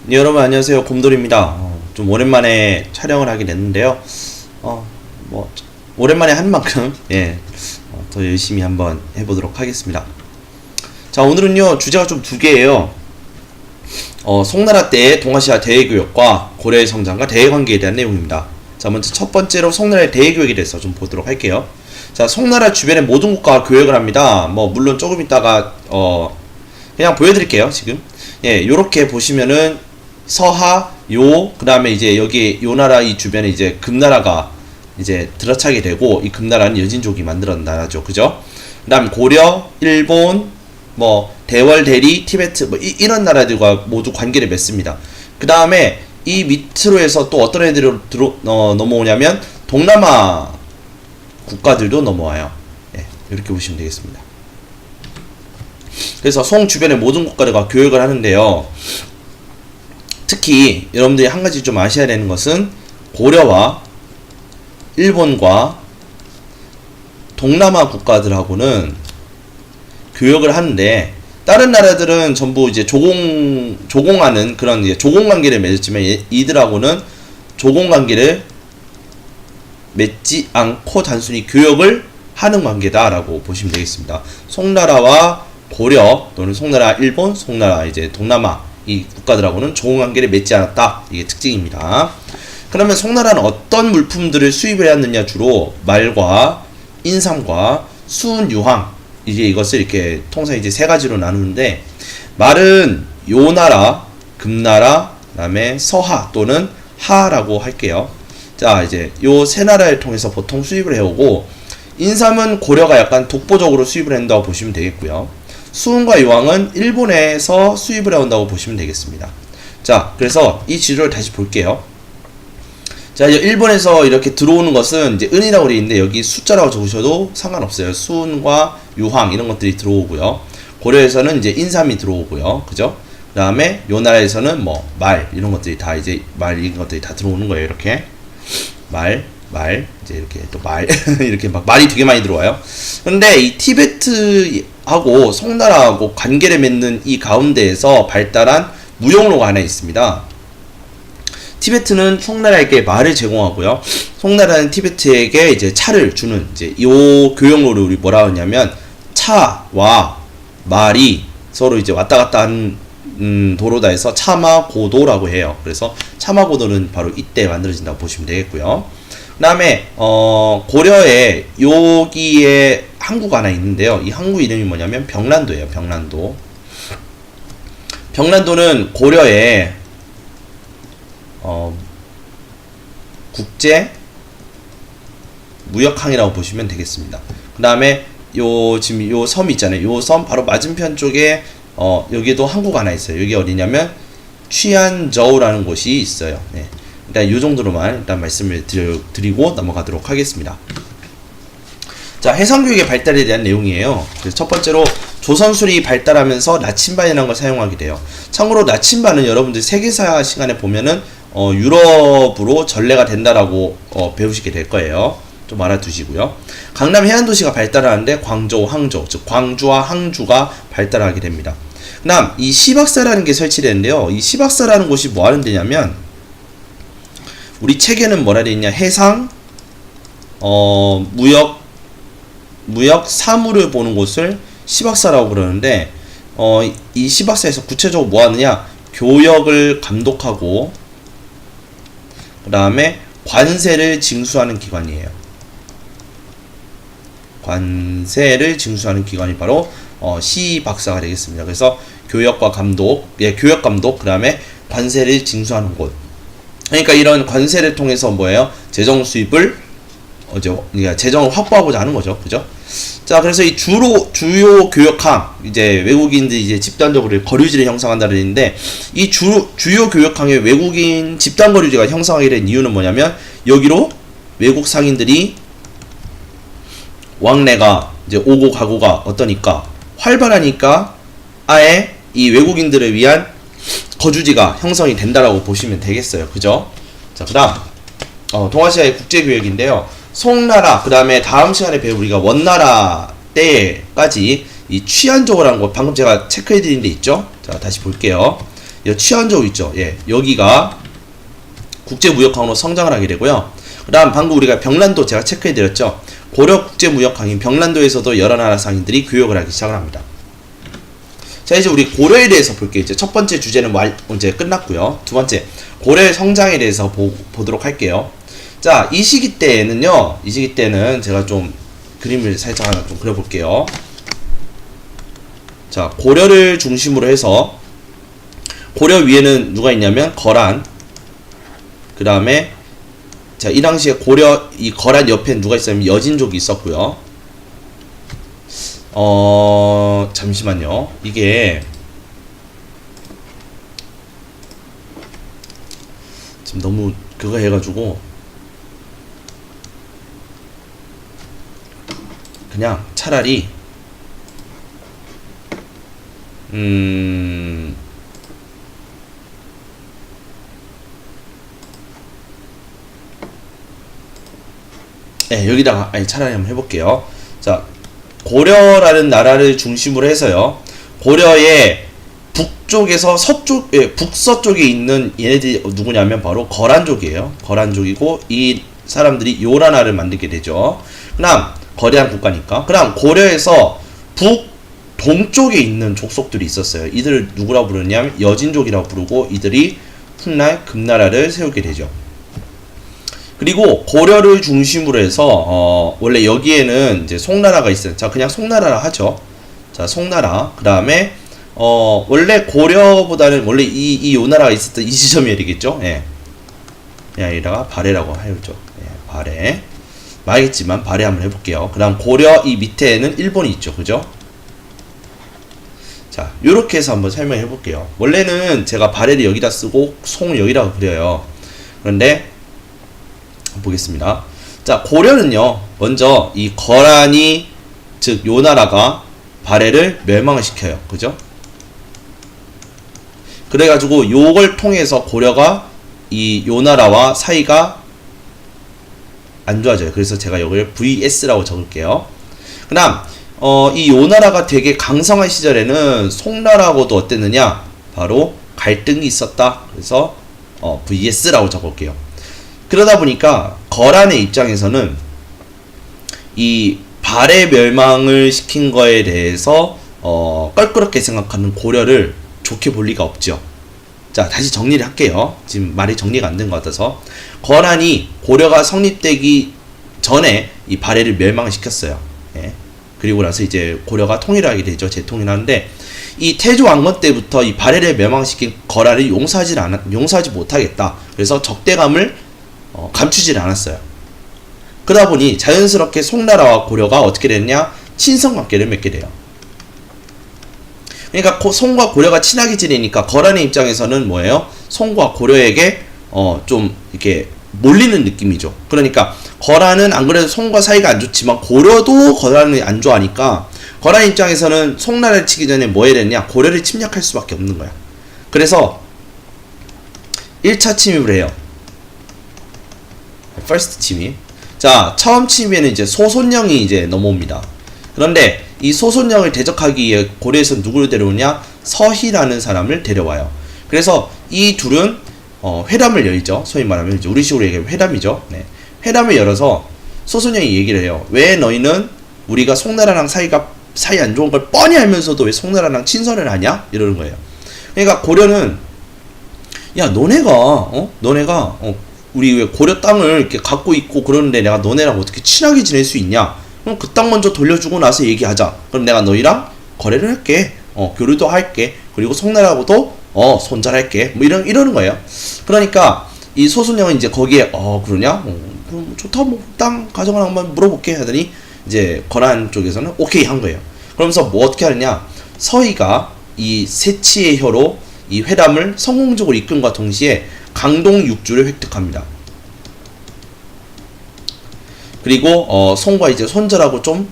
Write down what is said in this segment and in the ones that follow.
네, 여러분 안녕하세요. 곰돌입니다. 좀 오랜만에 촬영을 하게 됐는데요. 뭐 오랜만에 한 만큼 더 열심히 한번 해보도록 하겠습니다. 자, 오늘은요 주제가 좀 두 개예요. 송나라 때의 동아시아 대외교역과 고려의 성장과 대외관계에 대한 내용입니다. 자, 먼저 첫 번째로 송나라의 대외교역에 대해서 좀 보도록 할게요. 자, 송나라 주변의 모든 국가와 교역을 합니다. 물론 조금 있다가 그냥 보여드릴게요. 지금 요렇게 보시면은 서하, 그 다음에 이제 여기 요 나라 이 주변에 이제 금나라가 이제 들어차게 되고, 이 금나라는 여진족이 만들었는 나라죠. 그죠? 그 다음 고려, 일본, 대월, 대리, 티베트, 이런 나라들과 모두 관계를 맺습니다. 그 다음에 이 밑으로 해서 또 어떤 애들이 넘어오냐면 동남아 국가들도 넘어와요. 이렇게 보시면 되겠습니다. 그래서 송 주변의 모든 국가들과 교역을 하는데요. 특히 여러분들이 한 가지 좀 아셔야 되는 것은 고려와 일본과 동남아 국가들하고는 교역을 하는데, 다른 나라들은 전부 이제 조공하는 그런 이제 조공 관계를 맺었지만 이들하고는 조공 관계를 맺지 않고 단순히 교역을 하는 관계다라고 보시면 되겠습니다. 송나라와 고려 또는 송나라 일본, 송나라 이제 동남아 이 국가들하고는 조공 관계를 맺지 않았다. 이게 특징입니다. 그러면 송나라는 어떤 물품들을 수입을 해왔느냐? 주로 말과 인삼과 수은, 유황, 이제 이것을 이렇게 통상 이제 세 가지로 나누는데, 말은 요나라, 금나라, 그다음에 서하 또는 하라고 할게요. 자, 이제 요 세 나라를 통해서 보통 수입을 해오고, 인삼은 고려가 약간 독보적으로 수입을 한다고 보시면 되겠고요. 수은과 유황은 일본에서 수입을 해온다고 보시면 되겠습니다. 자, 그래서 이 지도를 다시 볼게요. 자, 이제 일본에서 이렇게 들어오는 것은 이제 은이라고 되어 있는데, 여기 숫자라고 적으셔도 상관없어요. 수은과 유황 이런 것들이 들어오고요. 고려에서는 이제 인삼이 들어오고요. 그죠? 그 다음에 요 나라에서는 말 이런 것들이 다 이제 말 이런 것들이 다 들어오는 거예요. 이렇게 말 이제 이렇게 또 말 이렇게 막 말이 되게 많이 들어와요. 근데 이 티베트하고 송나라하고 관계를 맺는 이 가운데에서 발달한 무역로가 하나 있습니다. 티베트는 송나라에게 말을 제공하고요. 송나라는 티베트에게 이제 차를 주는, 이제 요 교역로를 우리 뭐라 하냐면 차와 말이 서로 이제 왔다 갔다 하는 도로다 해서 차마고도라고 해요. 그래서 차마고도는 바로 이때 만들어진다고 보시면 되겠고요. 그 다음에 고려에 여기에 항구가 하나 있는데요. 이 항구 이름이 뭐냐면 병란도예요. 병란도. 병란도는 고려에 국제 무역항이라고 보시면 되겠습니다. 그 다음에 지금 요 섬 있잖아요. 요 섬 바로 맞은편 쪽에 여기도 항구가 하나 있어요. 여기 어디냐면 취안저우라는 곳이 있어요. 일단 요 정도로만 일단 말씀을 드리고 넘어가도록 하겠습니다. 자, 해상교육의 발달에 대한 내용이에요. 그래서 첫 번째로 조선술이 발달하면서 나침반이라는 걸 사용하게 돼요. 참고로 나침반은 여러분들 세계사 시간에 보면은 유럽으로 전래가 된다라고 배우시게 될 거예요. 좀 알아두시고요. 강남 해안도시가 발달하는데 광저우, 항저우, 즉 광주와 항주가 발달하게 됩니다. 그 다음 이 시박사라는 게 설치되는데요. 이 시박사라는 곳이 뭐 하는 데냐면, 우리 책에는 뭐라 되어 있냐, 해상 무역 사무를 보는 곳을 시박사라고 그러는데, 이 시박사에서 구체적으로 뭐 하느냐, 교역을 감독하고 그 다음에 관세를 징수하는 기관이에요. 관세를 징수하는 기관이 바로 시박사가 되겠습니다. 그래서 교역 감독, 그 다음에 관세를 징수하는 곳. 그러니까 이런 관세를 통해서 뭐예요? 재정 수입을 그러니까 재정을 확보하고자 하는 거죠. 그죠? 자, 그래서 이 주요 교역항, 이제 외국인들이 이제 집단적으로 거류지를 형성한다는 얘기인데, 이 주요 교역항의 외국인 집단 거류지가 형성하게 된 이유는 뭐냐면, 여기로 외국 상인들이 왕래가 이제 오고 가고가 어떠니까 활발하니까 아예 이 외국인들을 위한 거주지가 형성이 된다라고 보시면 되겠어요. 그죠? 자, 그 다음 동아시아의 국제교역인데요. 송나라, 그 다음에 다음 시간에 배울 우리가 원나라 때까지 이 취안저우라는 거 방금 제가 체크해드린 데 있죠? 자, 다시 볼게요. 치안저우 있죠. 예, 여기가 국제무역항으로 성장을 하게 되고요. 그 다음 방금 우리가 병란도 제가 체크해드렸죠. 고려 국제무역항인 병란도에서도 여러 나라 상인들이 교역을 하기 시작을 합니다. 자, 이제 우리 고려에 대해서 볼게요. 이제 첫 번째 주제는 이제 끝났고요. 두 번째, 고려의 성장에 대해서 보도록 할게요. 자, 이 시기 때는 제가 좀 그림을 살짝 하나 좀 그려볼게요. 자, 고려를 중심으로 해서 고려 위에는 누가 있냐면 거란, 그 다음에 자, 이 당시에 이 거란 옆에 누가 있었냐면 여진족이 있었고요. 잠시만요. 이게 지금 너무 그거 해가지고 그냥 차라리 네, 여기다가 차라리 한번 해볼게요. 자, 고려라는 나라를 중심으로 해서요. 고려의 북쪽에서 북서쪽에 있는 얘네들이 누구냐면 바로 거란족이에요. 거란족이고 이 사람들이 요란나를 만들게 되죠. 그다음 거대한 국가니까. 그다음 고려에서 북동쪽에 있는 족속들이 있었어요. 이들을 누구라고 부르냐면 여진족이라고 부르고 이들이 훗날 금나라를 세우게 되죠. 그리고 고려를 중심으로 해서 원래 여기에는 이제 송나라가 있어요. 자, 그냥 송나라라 하죠. 자, 송나라. 그 다음에 원래 고려보다는 원래 이 요나라가 있었던 이 지점이 되겠죠. 예. 그냥 여기다가 발해라고 하죠. 예, 발해. 말겠지만 발해 한번 해볼게요. 그 다음 고려 이 밑에는 일본이 있죠. 그죠? 자, 요렇게 해서 한번 설명해 볼게요. 원래는 제가 발해를 여기다 쓰고 송을 여기다가 그려요. 그런데 보겠습니다. 자, 고려는요, 먼저 이 거란이, 즉 요나라가 발해를 멸망을 시켜요. 그죠? 그래가지고 요걸 통해서 고려가 이 요나라와 사이가 안 좋아져요. 그래서 제가 여기를 VS라고 적을게요. 그 다음 이 요나라가 되게 강성한 시절에는 송나라하고도 어땠느냐, 바로 갈등이 있었다. 그래서 VS라고 적을게요. 그러다 보니까 거란의 입장에서는 이 발해 멸망을 시킨 거에 대해서 껄끄럽게 생각하는 고려를 좋게 볼 리가 없죠. 자, 다시 정리를 할게요. 지금 말이 정리가 안 된 것 같아서. 거란이 고려가 성립되기 전에 이 발해를 멸망을 시켰어요. 예. 그리고 나서 이제 고려가 통일하게 되죠. 재통일하는데 이 태조 왕건 때부터 이 발해를 멸망시킨 거란을 용서하지 못하겠다. 그래서 적대감을 감추질 않았어요. 그러다 보니 자연스럽게 송나라와 고려가 어떻게 됐냐? 친선관계를 맺게 돼요. 그러니까 송과 고려가 친하게 지내니까 거란의 입장에서는 뭐예요? 송과 고려에게 좀 이렇게 몰리는 느낌이죠. 그러니까 거란은 안 그래도 송과 사이가 안 좋지만 고려도 거란을 안 좋아하니까 거란 입장에서는 송나라를 치기 전에 뭐 해야 되냐? 고려를 침략할 수밖에 없는 거야. 그래서 1차 침입을 해요. 퍼스트 침입. 자, 처음 침입에는 이제 소손영이 이제 넘어옵니다. 그런데 이 소손영을 대적하기 위해 고려에서 누구를 데려오냐? 서희라는 사람을 데려와요. 그래서 이 둘은 회담을 열죠. 소위 말하면 이제 우리식으로 얘기하면 회담이죠. 네. 회담을 열어서 소손영이 얘기를 해요. 왜 너희는 우리가 송나라랑 사이 안 좋은 걸 뻔히 알면서도 왜 송나라랑 친선을 하냐? 이러는 거예요. 그러니까 고려는 야, 너네가 우리 왜 고려 땅을 이렇게 갖고 있고 그러는데 내가 너네랑 어떻게 친하게 지낼 수 있냐? 그럼 그 땅 먼저 돌려주고 나서 얘기하자. 그럼 내가 너희랑 거래를 할게. 교류도 할게. 그리고 송나라하고도 손절할게. 뭐 이러는 거예요. 그러니까 이 소순영은 이제 거기에 그러냐? 그럼 좋다. 뭐 땅 가져가나 한번 물어볼게 하더니 이제 거란 쪽에서는 오케이 한 거예요. 그러면서 뭐 어떻게 하느냐? 서희가 이 세치의 혀로 이 회담을 성공적으로 이끈과 동시에 강동 6주를 획득합니다. 그리고 송과 이제 손절하고 좀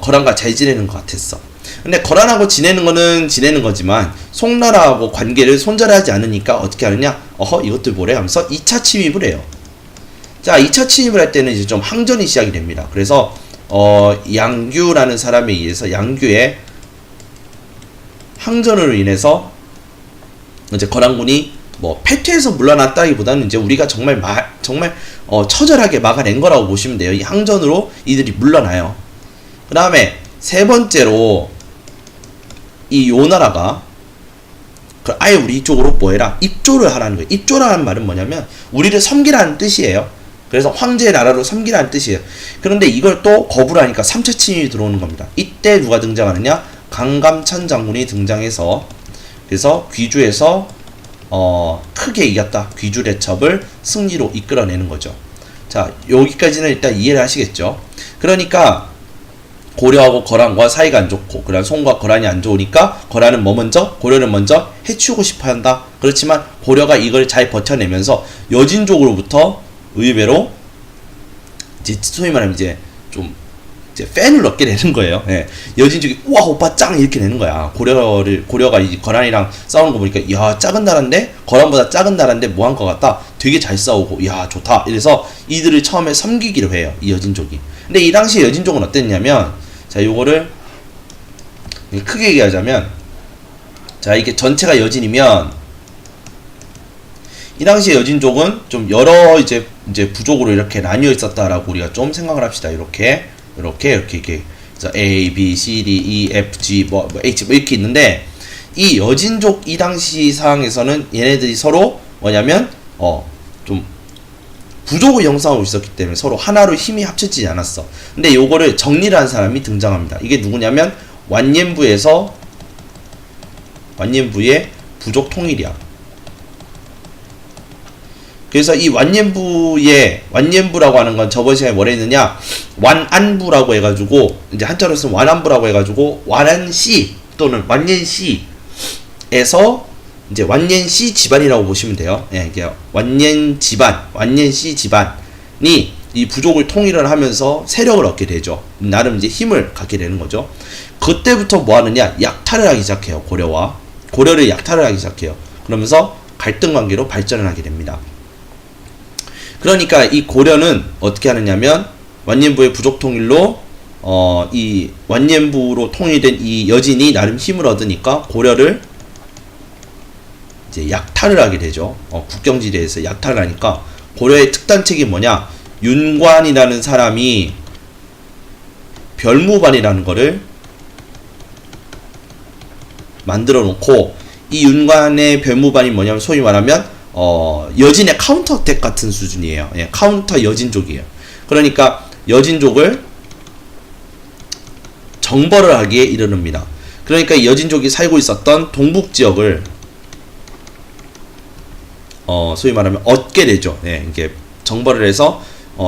거란과 잘 지내는 것 같았어. 근데 거란하고 지내는 거는 지내는 거지만 송나라하고 관계를 손절하지 않으니까 어떻게 하느냐? 이것들 뭐래? 하면서 2차 침입을 해요. 자, 2차 침입을 할 때는 이제 좀 항전이 시작이 됩니다. 그래서 양규라는 사람에 의해서 양규의 항전으로 인해서 이제 거란군이 뭐 패퇴해서 물러났다기보다는 이제 우리가 정말 처절하게 막아낸 거라고 보시면 돼요. 이 항전으로 이들이 물러나요. 그 다음에 세 번째로 이 요 나라가 아예 우리 이쪽으로 뭐해라? 입조를 하라는 거예요. 입조라는 말은 뭐냐면 우리를 섬기라는 뜻이에요. 그래서 황제의 나라로 섬기라는 뜻이에요. 그런데 이걸 또 거부를 하니까 3차 침입이 들어오는 겁니다. 이때 누가 등장하느냐? 강감찬 장군이 등장해서 그래서 귀주에서 크게 이겼다. 귀주 대첩을 승리로 이끌어내는 거죠. 자, 여기까지는 일단 이해를 하시겠죠? 그러니까 고려하고 거란과 사이가 안 좋고 그다음 송과 거란이 안 좋으니까 거란은 고려를 먼저 해치우고 싶어 한다. 그렇지만 고려가 이걸 잘 버텨내면서 여진족으로부터 의외로 이제 소위 말하면 이제 좀 이제 팬을 얻게 되는 거예요. 예. 여진족이 우와 오빠 짱 이렇게 되는 거야. 고려가 이 거란이랑 싸우는 거 보니까 야 작은 나라인데 거란보다 작은 나라인데 뭐 한 것 같다. 되게 잘 싸우고 야 좋다. 이래서 이들을 처음에 섬기기로 해요. 이 여진족이. 근데 이 당시 여진족은 어땠냐면 자, 요거를 크게 얘기하자면 자, 이게 전체가 여진이면 이 당시 여진족은 좀 여러 이제 부족으로 이렇게 나뉘어 있었다라고 우리가 좀 생각을 합시다. 이렇게 그래서 A, B, C, D, E, F, G, H 이렇게 있는데 이 여진족 이 당시 상황에서는 얘네들이 서로 뭐냐면 좀 부족을 형성하고 있었기 때문에 서로 하나로 힘이 합쳐지지 않았어. 근데 요거를 정리를 한 사람이 등장합니다. 이게 누구냐면 완옌부의 부족 통일이야. 그래서 이 완옌부라고 하는 건 저번 시간에 뭐라 했느냐? 완안부라고 해가지고 이제 한자로 쓰면 완안부라고 해가지고 완안씨 또는 완옌씨에서 이제 완옌씨 집안이라고 보시면 돼요. 예, 이게 완옌씨 집안이 이 부족을 통일을 하면서 세력을 얻게 되죠. 나름 이제 힘을 갖게 되는 거죠. 그때부터 뭐 하느냐? 약탈을 하기 시작해요. 고려를 약탈을 하기 시작해요. 그러면서 갈등 관계로 발전을 하게 됩니다. 그러니까 이 고려는 어떻게 하느냐면 완옌부의 부족 통일로 이 완옌부로 통일된 이 여진이 나름 힘을 얻으니까 고려를 이제 약탈을 하게 되죠. 국경지대에서 약탈을 하니까 고려의 특단책이 뭐냐? 윤관이라는 사람이 별무반이라는 거를 만들어 놓고 이 윤관의 별무반이 뭐냐면 소위 말하면 여진의 카운터 어택 같은 수준이에요. 예, 카운터 여진족이에요. 그러니까 여진족을 정벌을 하기에 이르릅니다. 그러니까 이 여진족이 살고 있었던 동북 지역을 소위 말하면 얻게 되죠. 예, 이게 정벌을 해서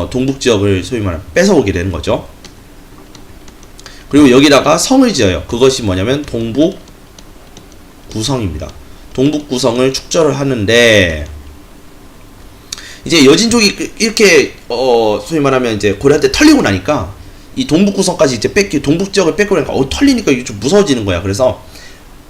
동북 지역을 소위 말하면 뺏어오게 되는 거죠. 그리고 여기다가 성을 지어요. 그것이 뭐냐면 동북 구성입니다. 동북 구성을 축절을 하는데 이제 여진족이 이렇게 소위 말하면 이제 고려한테 털리고 나니까 이 동북 구성까지 이제 동북 지역을 뺏고 나니까 털리니까 이게 좀 무서워지는 거야. 그래서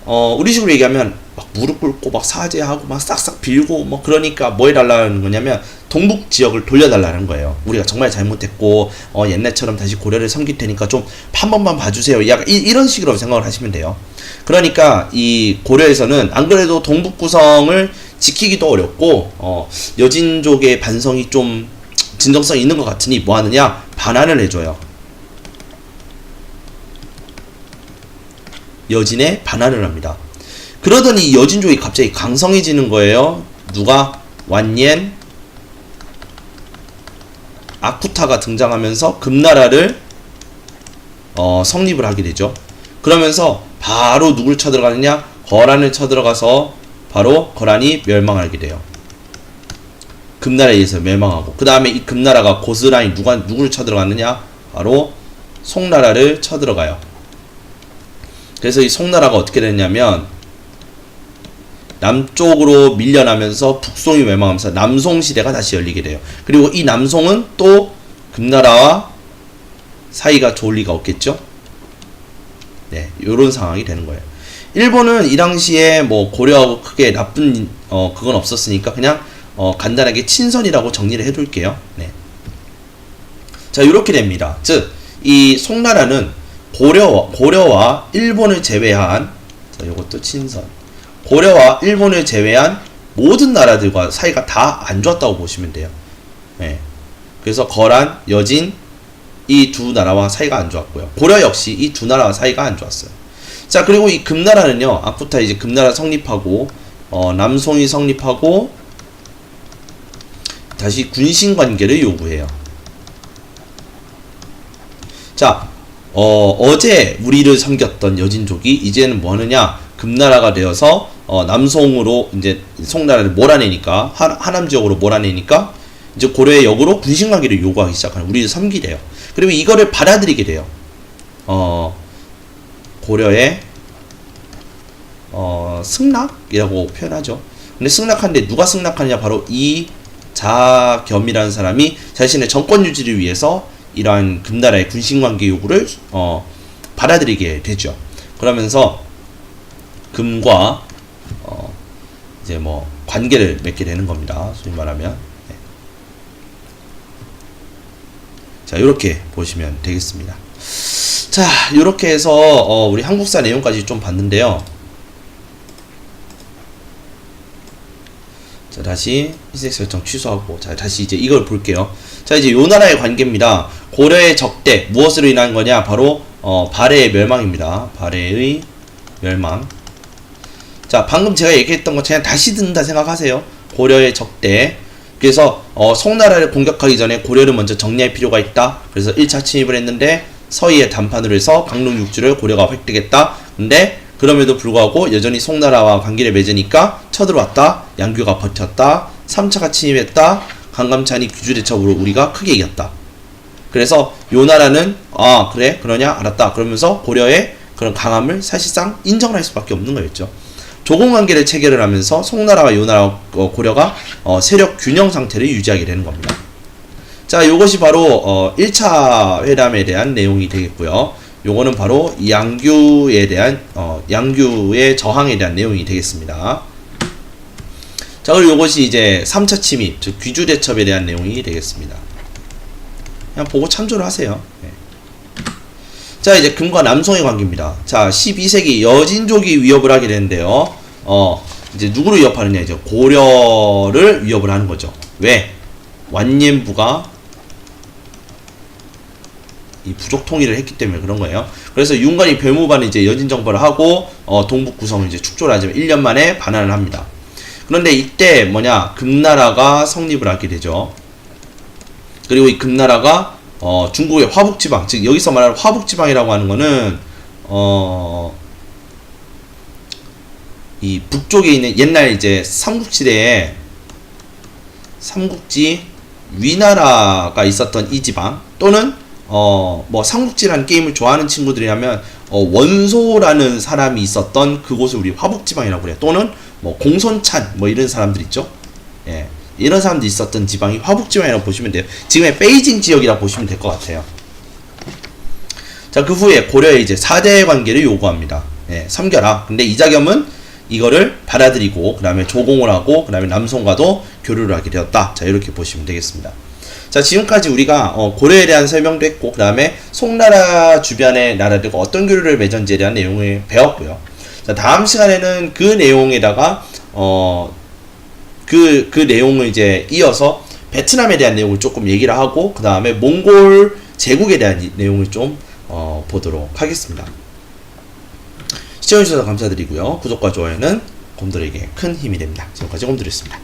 우리식으로 얘기하면 막 무릎 꿇고 막 사죄하고 막 싹싹 빌고 뭐 그러니까 뭐 해달라는 거냐면 동북 지역을 돌려달라는 거예요. 우리가 정말 잘못했고 옛날처럼 다시 고려를 섬길 테니까 좀 한 번만 봐주세요. 약간 이런 식으로 생각을 하시면 돼요. 그러니까 이 고려에서는 안 그래도 동북 구성을 지키기도 어렵고 여진족의 반성이 좀 진정성이 있는 것 같으니 뭐 하느냐? 반환을 해줘요. 여진에 반환을 합니다. 그러더니 여진족이 갑자기 강성해지는 거예요. 누가? 완옌 아쿠타가 등장하면서 금나라를 성립을 하게 되죠. 그러면서 바로 누굴 쳐들어가느냐? 거란을 쳐들어가서 바로 거란이 멸망하게 돼요. 금나라에 의해서 멸망하고 그 다음에 이 금나라가 고스란히 누구를 쳐들어갔느냐? 바로 송나라를 쳐들어가요. 그래서 이 송나라가 어떻게 됐냐면 남쪽으로 밀려나면서 북송이 멸망하면서 남송시대가 다시 열리게 돼요. 그리고 이 남송은 또 금나라와 사이가 좋을 리가 없겠죠. 네, 요런 상황이 되는 거예요. 일본은 이 당시에 뭐 고려하고 크게 나쁜 그건 없었으니까 그냥 간단하게 친선이라고 정리를 해둘게요. 네. 자, 요렇게 됩니다. 즉, 이 송나라는 고려와 일본을 제외한 자, 요것도 친선. 고려와 일본을 제외한 모든 나라들과 사이가 다 안 좋았다고 보시면 돼요. 예. 그래서 거란, 여진 이 두 나라와 사이가 안 좋았고요. 고려 역시 이 두 나라와 사이가 안 좋았어요. 자, 그리고 이 금나라는요, 아쿠타 이제 금나라 성립하고 남송이 성립하고 다시 군신 관계를 요구해요. 자, 어제 우리를 섬겼던 여진족이 이제는 뭐 하느냐? 금나라가 되어서 남송으로 이제 송나라를 몰아내니까 하남 지역으로 몰아내니까 이제 고려의 역으로 군신 관계를 요구하기 시작하는, 우리를 섬기래요. 그리고 이거를 받아들이게 돼요. 고려의 승낙이라고 표현하죠. 근데 승낙하는데 누가 승낙하느냐? 바로 이자겸이라는 사람이 자신의 정권 유지를 위해서 이러한 금나라의 군신관계 요구를 받아들이게 되죠. 그러면서 금과 이제 뭐 관계를 맺게 되는 겁니다. 소위 말하면. 네. 자, 이렇게 보시면 되겠습니다. 자, 이렇게 해서 우리 한국사 내용까지 좀 봤는데요. 자, 다시 희색 설정 취소하고, 자, 다시 이제 이걸 볼게요. 자, 이제 요 나라의 관계입니다. 고려의 적대, 무엇으로 인한 거냐? 바로 발해의 멸망입니다. 발해의 멸망. 자, 방금 제가 얘기했던 거 그냥 다시 듣는다 생각하세요. 고려의 적대. 그래서 송나라를 공격하기 전에 고려를 먼저 정리할 필요가 있다. 그래서 1차 침입을 했는데 서희의 담판으로 해서 강릉 육주를 고려가 획득했다. 근데 그럼에도 불구하고 여전히 송나라와 관계를 맺으니까 쳐들어왔다. 양규가 버텼다. 3차가 침입했다. 강감찬이 귀주대첩으로 우리가 크게 이겼다. 그래서 요 나라는 그래? 그러냐? 알았다. 그러면서 고려의 그런 강함을 사실상 인정을 할 수밖에 없는 거였죠. 조공관계를 체결을 하면서 송나라와 요나라 고려가 세력 균형 상태를 유지하게 되는 겁니다. 자, 요것이 바로 1차 회담에 대한 내용이 되겠고요. 요거는 바로 양규에 대한 양규의 저항에 대한 내용이 되겠습니다. 자, 그리고 요것이 이제 3차 침입, 즉 귀주대첩에 대한 내용이 되겠습니다. 그냥 보고 참조를 하세요. 네. 자, 이제 금과 남송의 관계입니다. 자, 12세기 여진족이 위협을 하게 되는데요. 이제 누구를 위협하느냐? 이제 고려를 위협을 하는 거죠. 왜? 완옌부가 이 부족 통일을 했기 때문에 그런 거예요. 그래서 윤관이 별무반은 이제 여진 정벌을 하고 동북 구성을 이제 축조를 하지만 1년 만에 반환을 합니다. 그런데 이때 뭐냐? 금나라가 성립을 하게 되죠. 그리고 이 금나라가 중국의 화북지방, 즉 여기서 말하는 화북지방이라고 하는 거는 이 북쪽에 있는 옛날 이제 삼국지대에 삼국지 위나라가 있었던 이 지방, 또는 뭐 삼국지라는 게임을 좋아하는 친구들이라면 원소라는 사람이 있었던 그곳을 우리 화북지방이라고 그래요. 또는 뭐 공손찬 뭐 이런 사람들 있죠. 예. 이런 사람들이 있었던 지방이 화북지방이라고 보시면 돼요. 지금의 베이징 지역이라고 보시면 될 것 같아요. 자, 그 후에 고려의 이제 4대 관계를 요구합니다. 예, 섬겨라. 근데 이자겸은 이거를 받아들이고, 그 다음에 조공을 하고, 그 다음에 남송과도 교류를 하게 되었다. 자, 이렇게 보시면 되겠습니다. 자, 지금까지 우리가 고려에 대한 설명도 했고, 그 다음에 송나라 주변의 나라들과 어떤 교류를 맺은지에 대한 내용을 배웠고요. 자, 다음 시간에는 그 내용에다가 그 내용을 이제 이어서 베트남에 대한 내용을 조금 얘기를 하고, 그 다음에 몽골 제국에 대한 내용을 좀 보도록 하겠습니다. 시청해주셔서 감사드리고요. 구독과 좋아요는 곰돌에게 큰 힘이 됩니다. 지금까지 곰돌이었습니다.